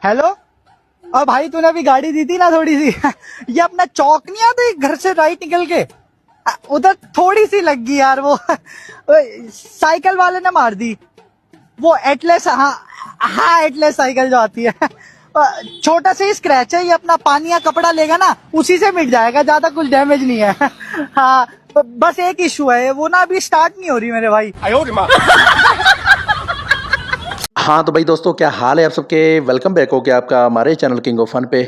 Hello. और भाई तूने अभी गाड़ी दी थी ना थोड़ी सी ये अपना चौक नहीं आता घर से राइट निकल के उधर थोड़ी सी लग गई यार वो साइकिल वाले ने मार दी वो एटलेस। हाँ एटलेस साइकिल जो आती है छोटा सा ही स्क्रैच है, ये अपना पानी या कपड़ा लेगा ना उसी से मिट जाएगा, ज्यादा कुछ डैमेज नहीं है। हाँ बस एक इशू है वो ना अभी स्टार्ट नहीं हो रही मेरे भाई। हाँ तो भाई दोस्तों क्या हाल है आप सबके, वेलकम बैक हो गया आपका हमारे चैनल किंग ऑफ फन पे।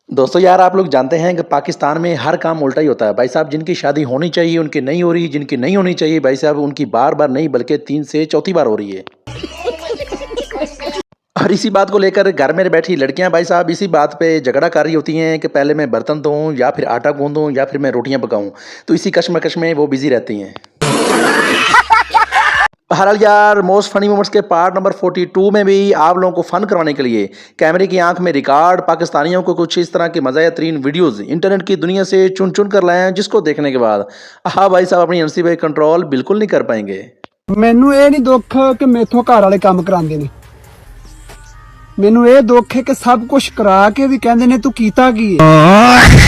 दोस्तों यार आप लोग जानते हैं कि पाकिस्तान में हर काम उल्टा ही होता है भाई साहब। जिनकी शादी होनी चाहिए उनकी नहीं हो रही, जिनकी नहीं होनी चाहिए भाई साहब उनकी बार बार नहीं बल्कि 3 से चौथी बार हो रही है। और इसी बात को लेकर घर में बैठी लड़कियां भाई साहब इसी बात पे झगड़ा कर रही होती हैं कि पहले मैं बर्तन धोऊं या फिर आटा गूंदूं या फिर मैं रोटियां पकाऊं, तो इसी कश्मकश में वो बिजी रहती हैं। बहरहाल यार मोस्ट फनी मोमेंट्स के पार्ट नंबर 42 में भी आप लोगों को फन करवाने के लिए कैमरे की आंख में रिकॉर्ड पाकिस्तानियों को कुछ इस तरह की मज़ाया तरीन वीडियोस इंटरनेट की दुनिया से चुन चुन कर लाए हैं, जिसको देखने के बाद हाँ भाई साहब अपनी हंसी पे कंट्रोल बिल्कुल नहीं कर पाएंगे। मैनू ये नहीं दुख कि मेथों घर वाले काम करांदे ने, मैनू ये दुख है कि सब कुछ करा के भी कहंदे ने तू कीता की है।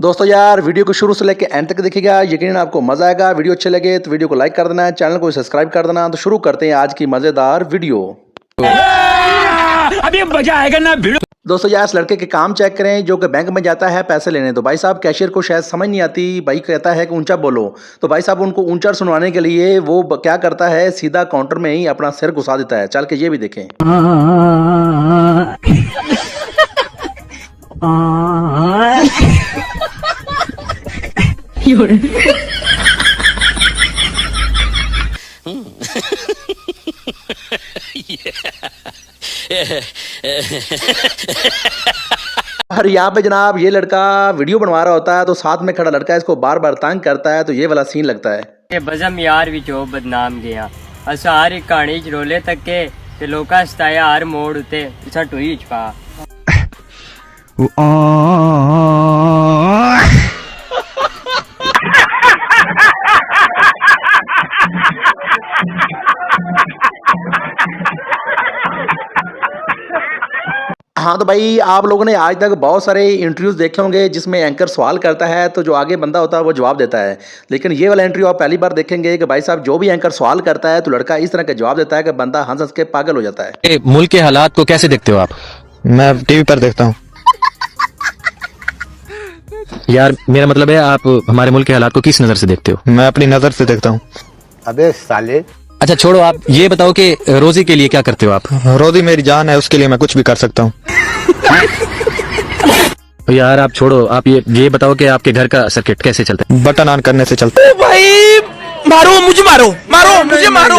दोस्तों यार वीडियो को शुरू से लेकर एंड तक देखिएगा, यकीनन आपको मजा आएगा। वीडियो अच्छे लगे तो वीडियो को लाइक कर देना, चैनल को सब्सक्राइब कर देना। तो शुरू करते हैं आज की मजेदार वीडियो। अभी मजा आएगा ना वीडियो। दोस्तों यार इस लड़के के काम चेक करें जो कि बैंक में जाता है पैसे लेने। तो भाई साहब कैशियर को शायद समझ नहीं आती, भाई कहता है कि ऊंचा बोलो, तो भाई साहब उनको ऊंचा सुनवाने के लिए वो क्या करता है सीधा काउंटर में ही अपना सिर घुसा देता है। चल के ये भी देखें। और यहाँ पे जनाब ये लड़का वीडियो बनवा रहा होता है तो साथ में खड़ा लड़का इसको बार बार तंग करता है, तो ये वाला सीन लगता है। ये बजम यार विचो बदनाम गया असा हर एक कहानी च रोले तक के ते लोका सताया हर मोड़ उते इसा टोई च पा। हाँ तो भाई आप लोगों ने आज तक बहुत सारे इंटरव्यूज देखे होंगे जिसमें एंकर सवाल करता है तो जो आगे बंदा होता है वो जवाब देता है, लेकिन ये वाला इंटरव्यू आप पहली बार देखेंगे कि भाई साहब जो भी एंकर सवाल करता है तो लड़का इस तरह का जवाब देता है कि बंदा हंस हंस के पागल हो जाता है। मुल्क के हालात को कैसे देखते हो आप? मैं टीवी पर देखता हूँ। यार मेरा मतलब है आप हमारे मुल्क के हालात को किस नजर से देखते हो? मैं अपनी नजर से देखता हूँ। अबे साले। अच्छा छोड़ो, आप ये बताओ कि रोजी के लिए क्या करते हो आप? रोजी मेरी जान है, उसके लिए मैं कुछ भी कर सकता हूँ। यार आप छोड़ो, आप ये बताओ कि आपके घर का सर्किट कैसे चलता है? बटन ऑन करने से चलता है। भाई मारो मुझे, मारो मुझे, मारो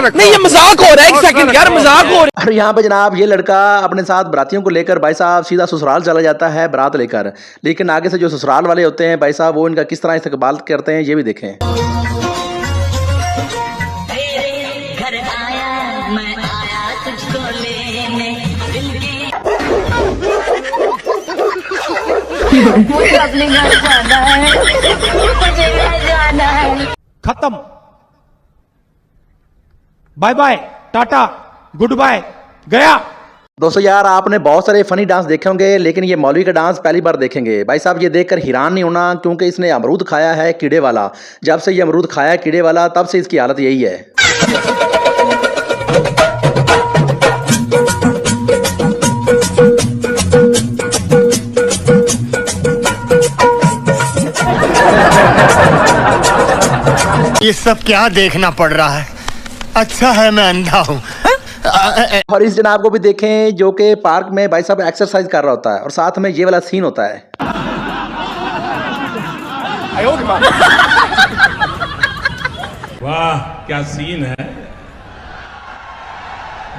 नहीं ये मजाक हो रहा है, एक सेकंड यार मजाक हो रहा है। और यहाँ पे जनाब ये लड़का अपने साथ बरातियों को लेकर भाई साहब सीधा ससुराल चला जाता है बारात लेकर, लेकिन आगे से जो ससुराल वाले होते हैं भाई साहब वो इनका किस तरह इस्तकबाल करते हैं ये भी देखें। मुझे अपने घर जाना है, मुझे घर जाना है। खत्म, बाय बाय, टाटा, गुड बाय, गया। दोस्तों यार आपने बहुत सारे फनी डांस देखे होंगे, लेकिन ये मौलवी का डांस पहली बार देखेंगे। भाई साहब ये देखकर हैरान नहीं होना क्योंकि इसने अमरूद खाया है कीड़े वाला। जब से ये अमरूद खाया कीड़े वाला तब से इसकी हालत यही है। ये सब क्या देखना पड़ रहा है? अच्छा है मैं अंधा हूँ। और इस जनाब को भी देखें जो कि पार्क में भाई साहब एक्सरसाइज कर रहा होता है और साथ में ये वाला सीन होता है। वाह क्या सीन है,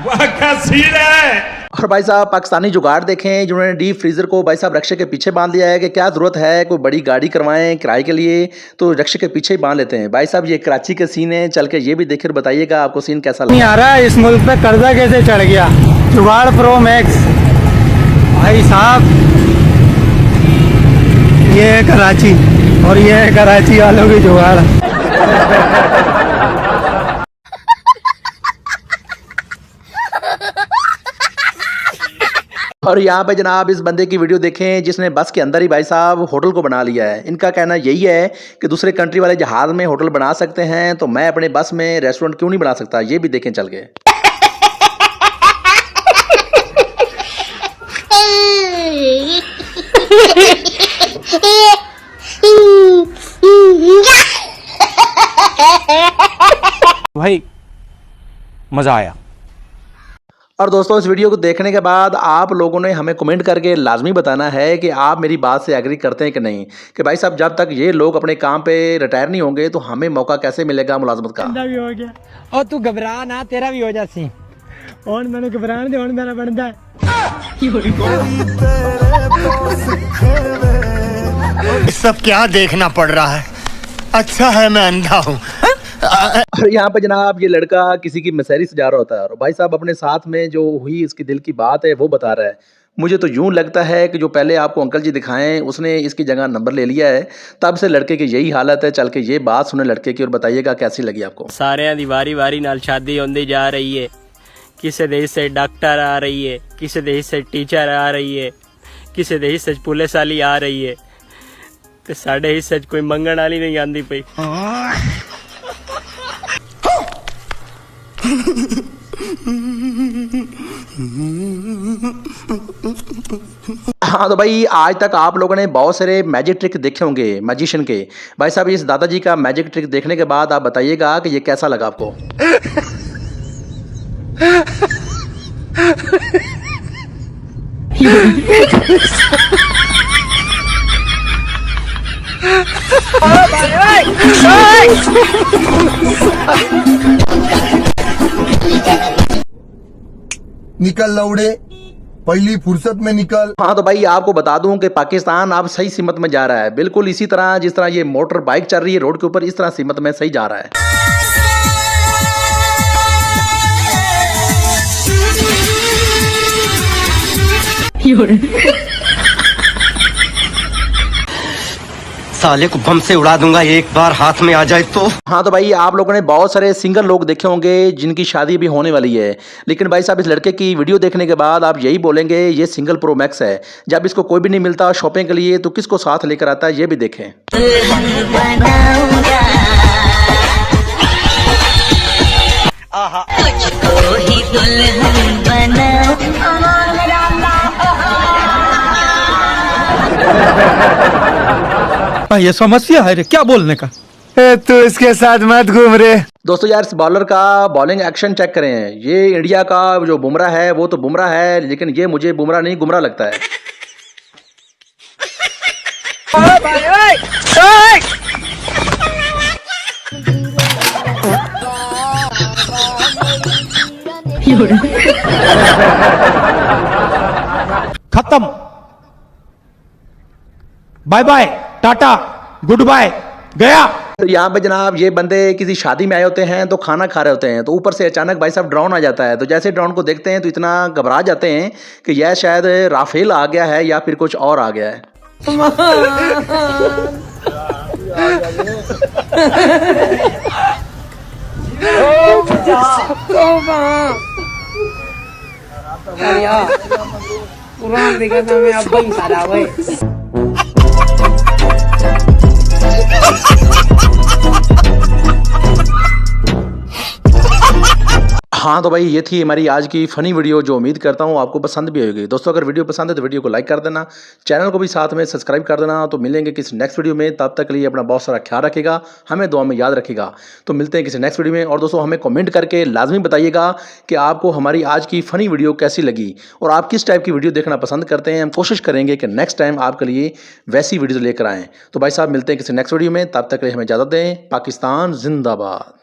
वाह क्या सीन है। और भाई साहब पाकिस्तानी जुगाड़ देखें जिन्होंने डीप फ्रीजर को भाई साहब रक्शे के पीछे बांध दिया है कि क्या जरूरत है कोई बड़ी गाड़ी करवाएं किराए के लिए, तो रक्शे के पीछे ही बांध लेते हैं। भाई साहब ये कराची के सीन है, चल के ये भी देखकर बताइएगा आपको सीन कैसा लगा। नहीं आ रहा है इस मुल्क पे कर्जा कैसे चढ़ गया। जुगाड़ प्रो मैक्स भाई साहब, ये है कराची और ये है कराची वालों की जुगाड़। और यहाँ पे जनाब इस बंदे की वीडियो देखें जिसने बस के अंदर ही भाई साहब होटल को बना लिया है। इनका कहना यही है कि दूसरे कंट्री वाले जहाज में होटल बना सकते हैं तो मैं अपने बस में रेस्टोरेंट क्यों नहीं बना सकता। ये भी देखें चल के। भाई मजा आया। और दोस्तों इस वीडियो को देखने के बाद आप लोगों ने हमें कमेंट करके लाजमी बताना है कि आप मेरी बात से एग्री करते हैं कि नहीं, कि भाई साहब जब तक ये लोग अपने काम पे रिटायर नहीं होंगे तो हमें मौका कैसे मिलेगा मुलाजमत का। भी हो गया और तू घबरा ना, तेरा भी हो जासी और मैंने घबराने दे और मेरा बनता है। सब क्या देखना पड़ रहा है। अच्छा है मैं अंधा हूँ। और यहाँ पे जनाब ये लड़का किसी की मसहरी सजा रहा होता है और भाई साहब अपने साथ में जो हुई इसकी दिल की बात है वो बता रहा है। मुझे तो यूं लगता है कि जो पहले आपको अंकल जी दिखाएं उसने इसकी जगह नंबर ले लिया है। तब से लड़के की यही हालत है। चल के ये बात सुने लड़के की और बताइएगा कैसी लगी आपको। सारे दी वारी वारी नाल शादी होंदी जा रही है। किसी देश से डॉक्टर आ रही है, किसी देश से टीचर आ रही है, किसी देश से पुलिस वाली आ रही है, तो साढ़े हिस्से कोई मंगण वाली नहीं आंदी पई। हाँ तो भाई आज तक आप लोगों ने बहुत सारे मैजिक ट्रिक देखे होंगे मैजिशियन के। भाई साहब इस दादाजी का मैजिक ट्रिक देखने के बाद आप बताइएगा कि ये कैसा लगा आपको। निकल लौड़े, पहली फुर्सत में निकल। हाँ तो भाई आपको बता दूं कि पाकिस्तान अब सही सिमत में जा रहा है। बिल्कुल इसी तरह जिस तरह ये मोटर बाइक चल रही है रोड के ऊपर, इस तरह सिमत में सही जा रहा है। साले को बम से उड़ा दूंगा एक बार हाथ में आ जाए तो। हाँ तो भाई आप लोगों ने बहुत सारे सिंगल लोग देखे होंगे जिनकी शादी भी होने वाली है, लेकिन भाई साहब इस लड़के की वीडियो देखने के बाद आप यही बोलेंगे ये सिंगल प्रो मैक्स है। जब इसको कोई भी नहीं मिलता शॉपिंग के लिए तो किसको साथ लेकर आता है ये भी देखें। ये समस्या है रे, क्या बोलने का। तू इसके साथ मत घूम रे। दोस्तों यार इस बॉलर का बॉलिंग एक्शन चेक करें। ये इंडिया का जो बुमराह है वो तो बुमराह है, लेकिन ये मुझे बुमराह नहीं गुमराह लगता है। खत्म, बाय बाय, टाटा, गुड बाय, गया। तो यहाँ पे जनाब ये बंदे किसी शादी में आए होते हैं तो खाना खा रहे होते हैं, तो ऊपर से अचानक भाई साहब ड्रोन आ जाता है। तो जैसे ड्रोन को देखते हैं तो इतना घबरा जाते हैं कि यह शायद राफेल आ गया है या फिर कुछ और आ गया है। हाँ तो भाई ये थी हमारी आज की फ़नी वीडियो जो उम्मीद करता हूँ आपको पसंद भी होगी। दोस्तों अगर वीडियो पसंद है तो वीडियो को लाइक कर देना, चैनल को भी साथ में सब्सक्राइब कर देना। तो मिलेंगे किसी नेक्स्ट वीडियो में, तब तक के लिए अपना बहुत सारा ख्याल रखेगा, हमें दुआ में याद रखेगा। तो मिलते हैं किसी नेक्स्ट वीडियो में। और दोस्तों हमें कमेंट करके लाजमी बताइएगा कि आपको हमारी आज की फ़नी वीडियो कैसी लगी और आप किस टाइप की वीडियो देखना पसंद करते हैं। हम कोशिश करेंगे कि नेक्स्ट टाइम आपके लिए वैसी वीडियो लेकर आएँ। तो भाई साहब मिलते हैं किसी नेक्स्ट वीडियो में, तब तक के लिए हमें इजाज़त दें। पाकिस्तान जिंदाबाद।